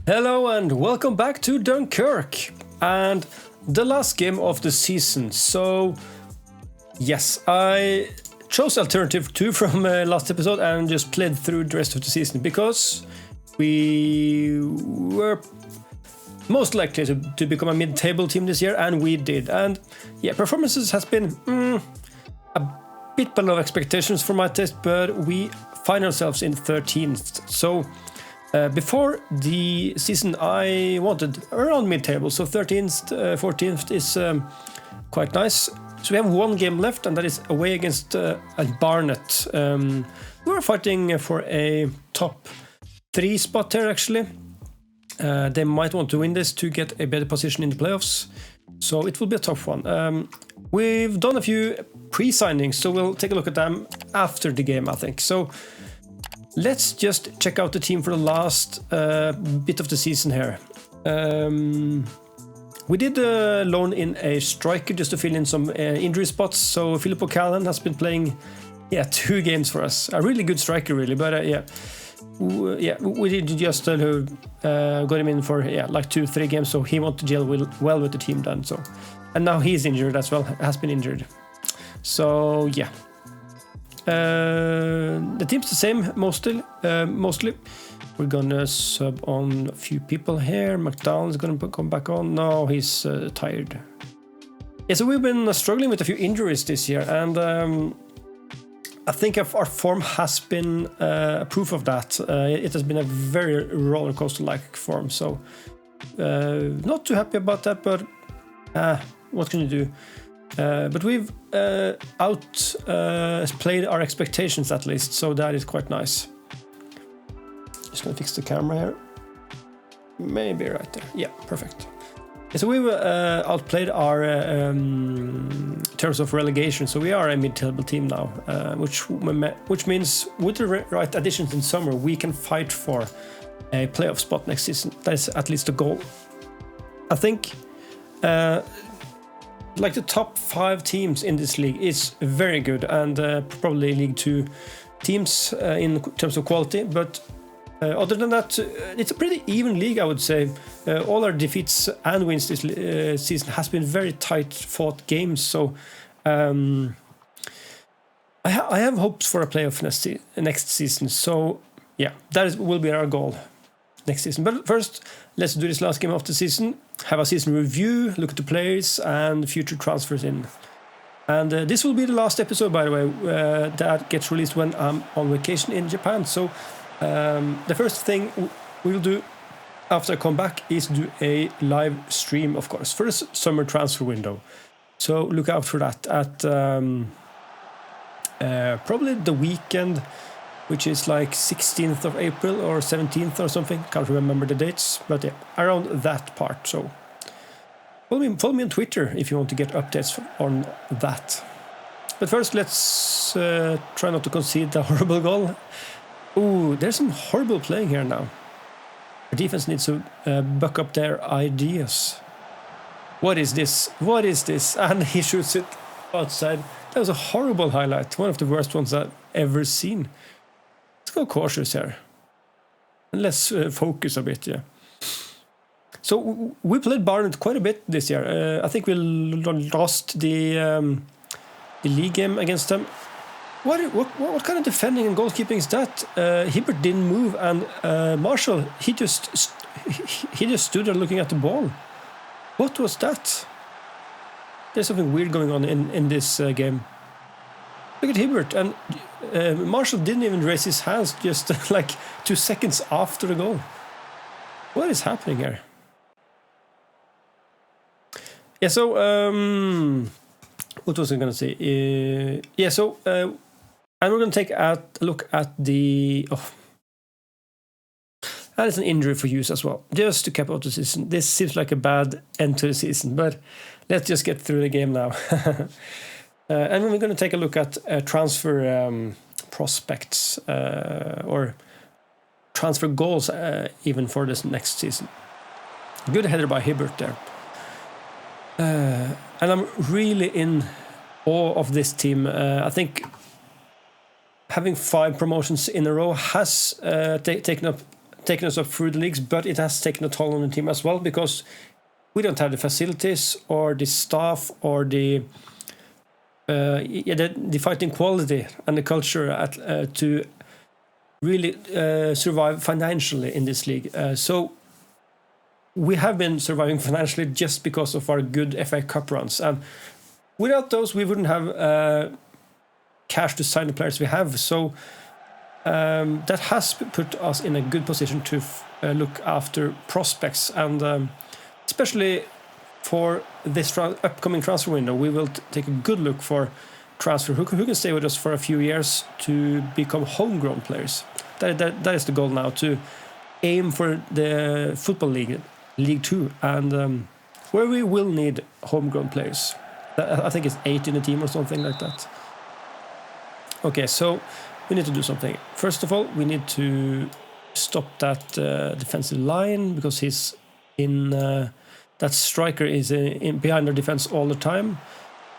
Hello and welcome back to Dunkirk and the last game of the season. So, yes, I chose Alternative 2 from last episode and just played through the rest of the season because we were most likely to become a mid-table team this year, and we did. And yeah, performances has been a bit below expectations for my taste, but we find ourselves in 13th. So before the season, I wanted around mid-table, so 13th, 14th is quite nice. So we have one game left, and that is away against Barnet. We're fighting for a top 3 spot here, actually. They might want to win this to get a better position in the playoffs, so it will be a tough one. We've done a few pre-signings, so we'll take a look at them after the game, I think. So let's just check out the team for the last bit of the season here. We did loan in a striker just to fill in some injury spots. So Filippo Callan has been playing 2 games for us. A really good striker, really, but we did just got him in for like 2-3 games, so he wanted to gel well with the team then. So, and now he's injured as well, has been injured. So yeah. The team's the same mostly. We're gonna sub on a few people here. McDonald's gonna come back on. No, he's tired. Yeah, so we've been struggling with a few injuries this year, and I think our form has been proof of that. It has been a very roller coaster-like form, so not too happy about that. But what can you do? But we've outplayed our expectations at least, so that is quite nice. Just gonna fix the camera here. Maybe right there. Yeah, perfect. So we've outplayed our terms of relegation, so we are a mid-table team now, which means with the right additions in summer, we can fight for a playoff spot next season. That is at least the goal. I think like the top 5 teams in this league is very good, and probably League 2 teams in terms of quality, but other than that, it's a pretty even league, I would say. All our defeats and wins this season has been very tight fought games, so I have hopes for a playoff next season. So yeah, that will be our goal next season. But first, let's do this last game of the season, have a season review, look at the players and future transfers in. And this will be the last episode, by the way, that gets released when I'm on vacation in Japan. So the first thing we'll do after I come back is do a live stream, of course, for the summer transfer window. So look out for that at probably the weekend, which is like 16th of April or 17th or something. Can't remember the dates, but yeah, around that part. So follow me on Twitter if you want to get updates on that. But first, let's try not to concede the horrible goal. Ooh, there's some horrible playing here now. The defense needs to buck up their ideas. What is this? What is this? And he shoots it outside. That was a horrible highlight. One of the worst ones I've ever seen. Let's go cautious here. And let's focus a bit, yeah. So we played Barnet quite a bit this year. I think we lost the league game against them. What kind of defending and goalkeeping is that? Hibbert didn't move, and Marshall he just stood there looking at the ball. What was that? There's something weird going on in this game. Look at Hibbert, and Marshall didn't even raise his hands just like 2 seconds after the goal. What is happening here? Yeah, so what was I going to say? And we're going to take a look at the... that is an injury for use as well, just to cap out the season. This seems like a bad end to the season, but let's just get through the game now. And we're going to take a look at transfer prospects or transfer goals even for this next season. Good header by Hibbert there. And I'm really in awe of this team. I think having 5 promotions in a row has taken up taken us up through the leagues, but it has taken a toll on the team as well, because we don't have the facilities or the staff or the fighting quality and the culture to really survive financially in this league. So we have been surviving financially just because of our good FA Cup runs, and without those we wouldn't have cash to sign the players we have. So that has put us in a good position to look after prospects, and especially for this upcoming transfer window, we will take a good look for transfer who can stay with us for a few years to become homegrown players. That is the goal now, to aim for the Football League 2, and where we will need homegrown players. I think it's 8 in the team or something like that. Okay, so we need to do something. First of all, we need to stop that defensive line, because he's in... that striker is in behind our defense all the time.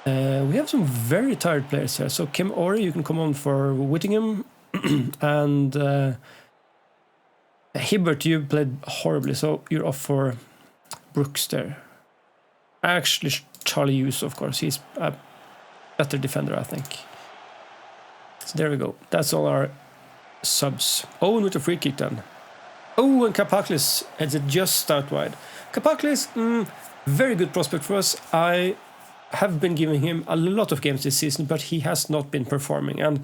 We have some very tired players here. So Kim Ori, you can come on for Whittingham. And Hibbert, you played horribly, so you're off for Brooks there. Actually, Charlie Hughes, of course. He's a better defender, I think. So there we go. That's all our subs. Owen with a free kick then. Oh, and Kapaklis heads it just out wide. Kapaklis, very good prospect for us. I have been giving him a lot of games this season, but he has not been performing. And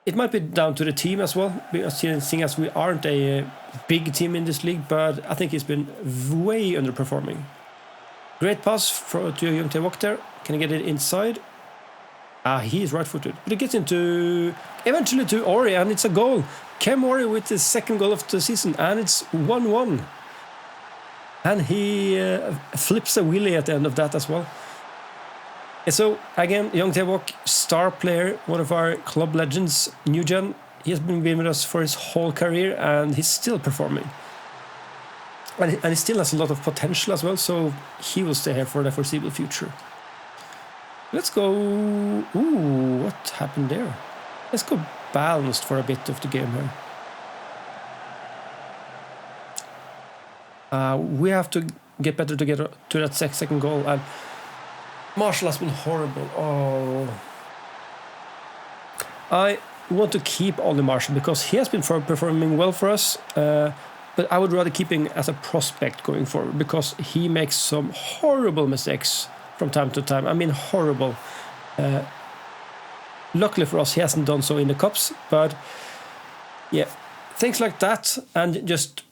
it might be down to the team as well, seeing as we aren't a big team in this league, but I think he's been way underperforming. Great pass to Young Tae-Wok there. Can he get it inside? He is right-footed. But it gets eventually to Ori, and it's a goal. Kem Ori with his second goal of the season, and it's 1-1. And he flips a wheelie at the end of that as well. And so, again, Young Tae-Wok, star player, one of our club legends, new gen. He has been with us for his whole career, and he's still performing. And he still has a lot of potential as well, so he will stay here for the foreseeable future. Let's go... Ooh, what happened there? Let's go balanced for a bit of the game here. We have to get better to get to that second goal, and Marshall has been horrible. Oh, I want to keep Ollie Marshall because he has been performing well for us, but I would rather keep him as a prospect going forward, because he makes some horrible mistakes from time to time. I mean, horrible. Luckily for us, he hasn't done so in the cups, but yeah, things like that, and just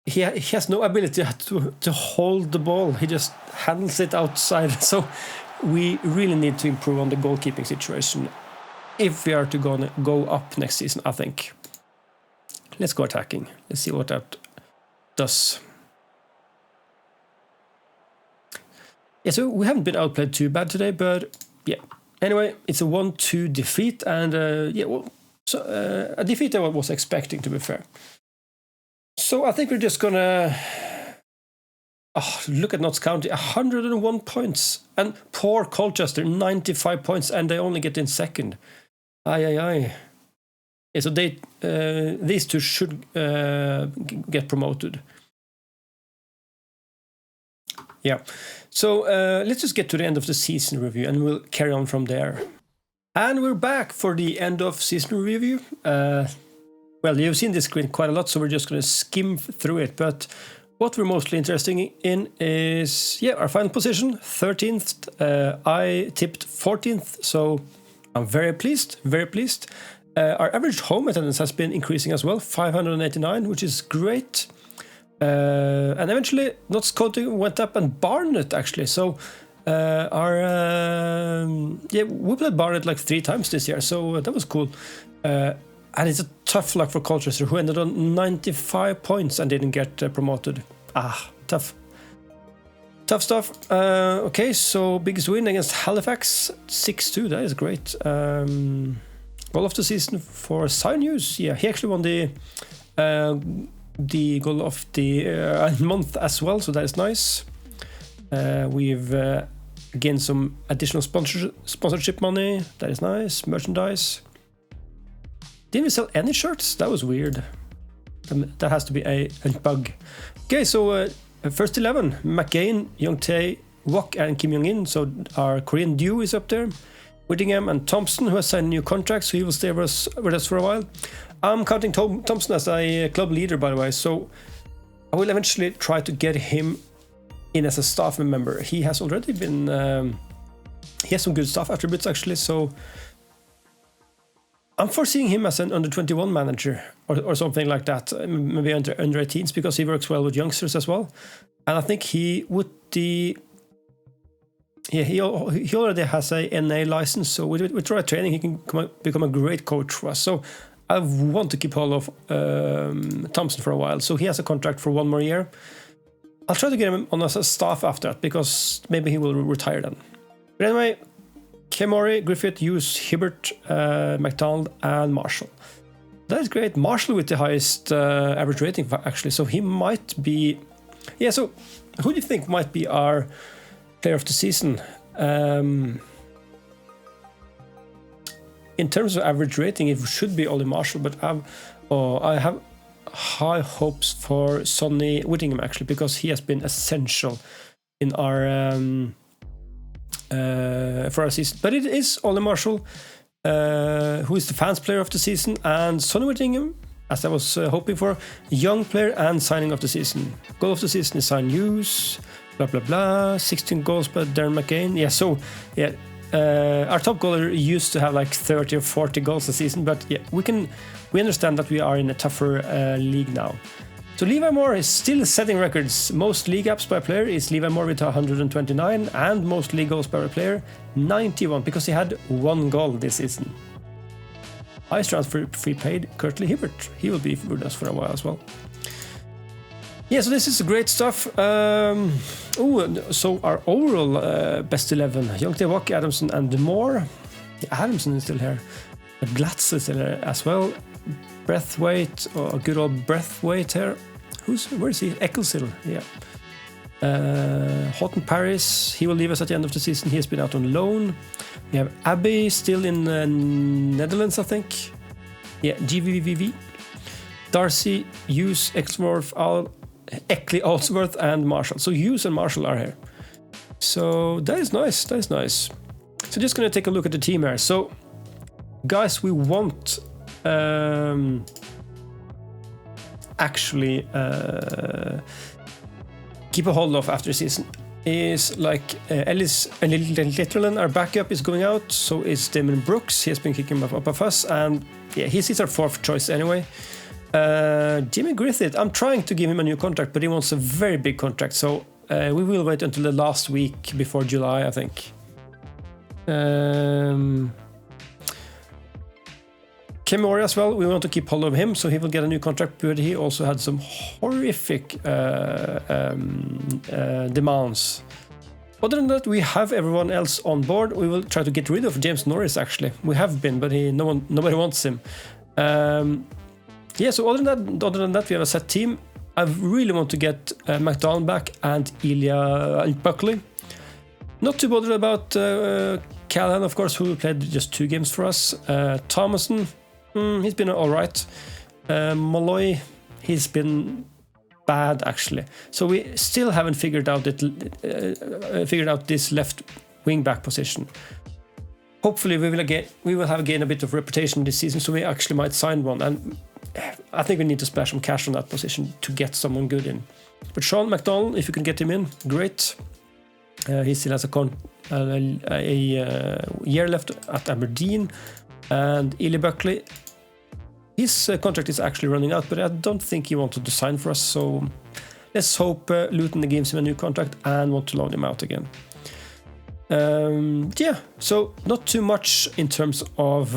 he has no ability to hold the ball. He just handles it outside. So we really need to improve on the goalkeeping situation if we are to go up next season, I think. Let's go attacking. Let's see what that does. Yeah, so we haven't been outplayed too bad today, but yeah. Anyway, it's a 1-2 defeat, and a defeat I was expecting, to be fair. So I think we're just gonna look at Notts County, 101 points, and poor Colchester, 95 points, and they only get in second. Aye. Yeah, so these two should get promoted. Yeah, so let's just get to the end of the season review, and we'll carry on from there. And we're back for the end of season review. Well, you've seen this screen quite a lot, so we're just going to skim through it. But what we're mostly interested in is, our final position, 13th. I tipped 14th, so I'm very pleased, very pleased. Our average home attendance has been increasing as well, 589, which is great. And eventually, Notts County went up, and Barnet actually. So we played Barnet like 3 times this year, so that was cool. And it's a tough luck for Colchester, who ended on 95 points and didn't get promoted. Tough stuff. Okay, so biggest win against Halifax, 6-2. That is great. Goal of the season for Sign News. Yeah, he actually won the goal of the month as well, so that is nice. We've gained some additional sponsorship money. That is nice. Merchandise. Didn't we sell any shirts? That was weird. That has to be a bug. Okay, so first 11, McCain, Young Tae, Wok, and Kim Jong-in. So our Korean duo is up there. Whittingham and Thompson, who has signed new contracts, so he will stay with us for a while. I'm counting Thompson as a club leader, by the way, so I will eventually try to get him in as a staff member. He has already been... he has some good staff attributes, actually, so... I'm foreseeing him as an under-21 manager or something like that, maybe under 18s, because he works well with youngsters as well. And I think he would the... Yeah, he already has a NA license, so with the right training, he can become a great coach for us. So I want to keep hold of Thompson for a while. So he has a contract for 1 more year. I'll try to get him on as a staff after that, because maybe he will retire then. But anyway, Kemori, Griffith, Hughes, Hibbert, McDonald, and Marshall. That is great. Marshall with the highest average rating, actually. So he might be... Yeah, so who do you think might be our player of the season? In terms of average rating, it should be Ollie Marshall, but I have high hopes for Sonny Whittingham, actually, because he has been essential in our for our season. But it is Ollie Marshall who is the fans player of the season, and Sonny Whittingham, as I was hoping for, young player and signing of the season. Goal of the season is Sign Hughes, blah blah blah, 16 goals by Darren McCain. Yeah, so yeah, our top goaler used to have like 30 or 40 goals a season, but yeah, we understand that we are in a tougher league now. So Levi Moore is still setting records. Most league apps by player is Levi Moore with 129, and most league goals by a player 91, because he had 1 goal this season. Highest transfer fee paid, Curtly Hibbert. He will be with us for a while as well. Yeah, so this is great stuff. So our overall best 11: Young Tae, Wok, Adamson, and Moore. Yeah, Adamson is still here. Glatz is still here as well. Breathwaite, or good old Breathwaite here. Where is he? Ecclesill, yeah. Houghton Paris, he will leave us at the end of the season. He has been out on loan. We have Abbey still in Netherlands, I think. Yeah, GVVV. Darcy, Hughes, Exworth, Eckley, Alsworth, and Marshall. So Hughes and Marshall are here. So that is nice. That is nice. So just gonna take a look at the team here. So, guys, we want actually keep a hold of after the season is like Ellis and Litterland, our backup, is going out. So is Damon Brooks. He has been kicking up a fuss, and yeah, he's our 4th choice anyway. Jimmy Griffith, I'm trying to give him a new contract, but he wants a very big contract, so we will wait until the last week before July, I think. Kemori as well, we want to keep hold of him, so he will get a new contract, but he also had some horrific demands. Other than that, we have everyone else on board. We will try to get rid of James Norris, actually. We have been, but nobody wants him. Yeah, so other than that, we have a set team. I really want to get McDonald back and Ilya and Buckley. Not too bothered about Callahan, of course, who played just 2 games for us. Thomason, he's been all right. Malloy, he's been bad, actually. So we still haven't figured out this left wing back position. Hopefully we will have gained a bit of reputation this season, so we actually might sign one. And I think we need to splash some cash on that position to get someone good in. But Sean McDonald, if you can get him in, great. He still has a year left at Aberdeen. And Ilya Buckley, his contract is actually running out, but I don't think he wanted to sign for us. So let's hope Luton gives him a new contract and want to loan him out again. Yeah, so not too much in terms of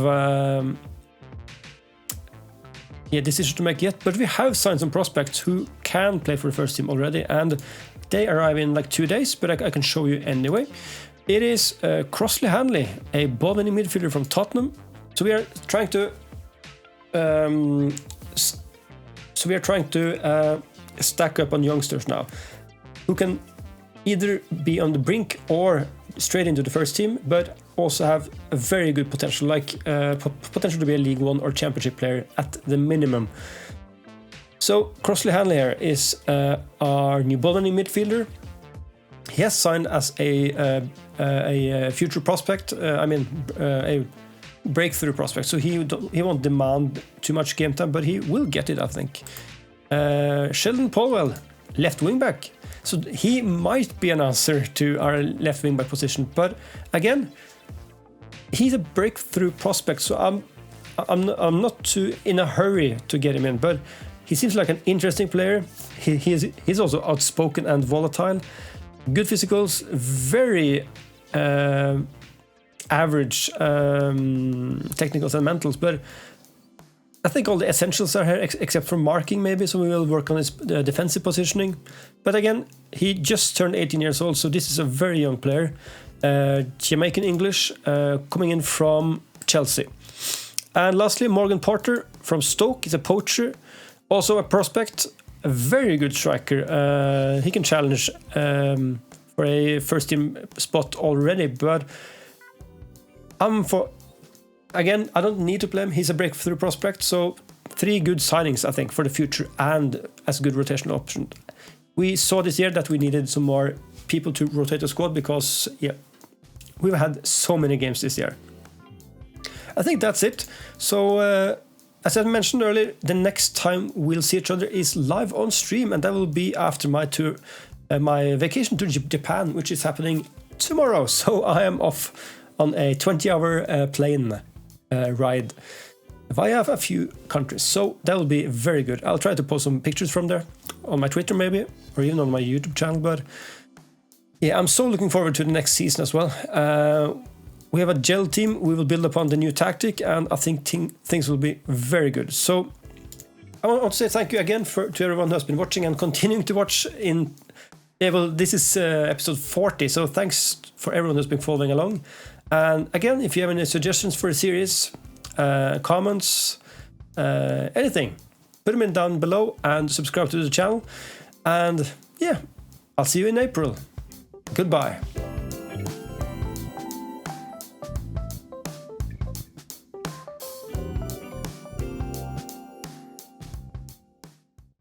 decision to make yet, but we have signed some prospects who can play for the first team already, and they arrive in like 2 days, but I can show you anyway. It is Crossley Hanley, a Boatmen midfielder from Tottenham. So we are trying to stack up on youngsters now, who can either be on the brink or straight into the first team, but also have a very good potential, like potential to be a League One or Championship player at the minimum. So Crossley Hanley here is our new Boatmen midfielder. He has signed as a future prospect. A breakthrough prospect. So he won't demand too much game time, but he will get it, I think. Sheldon Polwell, left wing back. So he might be an answer to our left wing back position, but again, he's a breakthrough prospect. So I'm not too in a hurry to get him in, but he seems like an interesting player. He's also outspoken and volatile. Good physicals, very average technicals and mentals, but I think all the essentials are here except for marking maybe, so we will work on his defensive positioning. But again, he just turned 18 years old, so this is a very young player. Jamaican English, coming in from Chelsea. And lastly, Morgan Porter from Stoke. He's a poacher, also a prospect, a very good striker. He can challenge for a first team spot already, but again, I don't need to play him. He's a breakthrough prospect, so 3 good signings, I think, for the future and as a good rotational option. We saw this year that we needed some more people to rotate the squad because, we've had so many games this year. I think that's it. So, as I mentioned earlier, the next time we'll see each other is live on stream, and that will be after my tour, my vacation to Japan, which is happening tomorrow. So I am off on a 20-hour plane ride via a few countries. So that will be very good. I'll try to post some pictures from there on my Twitter maybe, or even on my YouTube channel. But yeah, I'm so looking forward to the next season as well. We have a gel team. We will build upon the new tactic, and I think things will be very good. So I want to say thank you again to everyone who has been watching and continuing to watch this is episode 40, so thanks for everyone who's been following along. And again, if you have any suggestions for the series, comments, anything, put them in down below and subscribe to the channel. And yeah, I'll see you in April. Goodbye.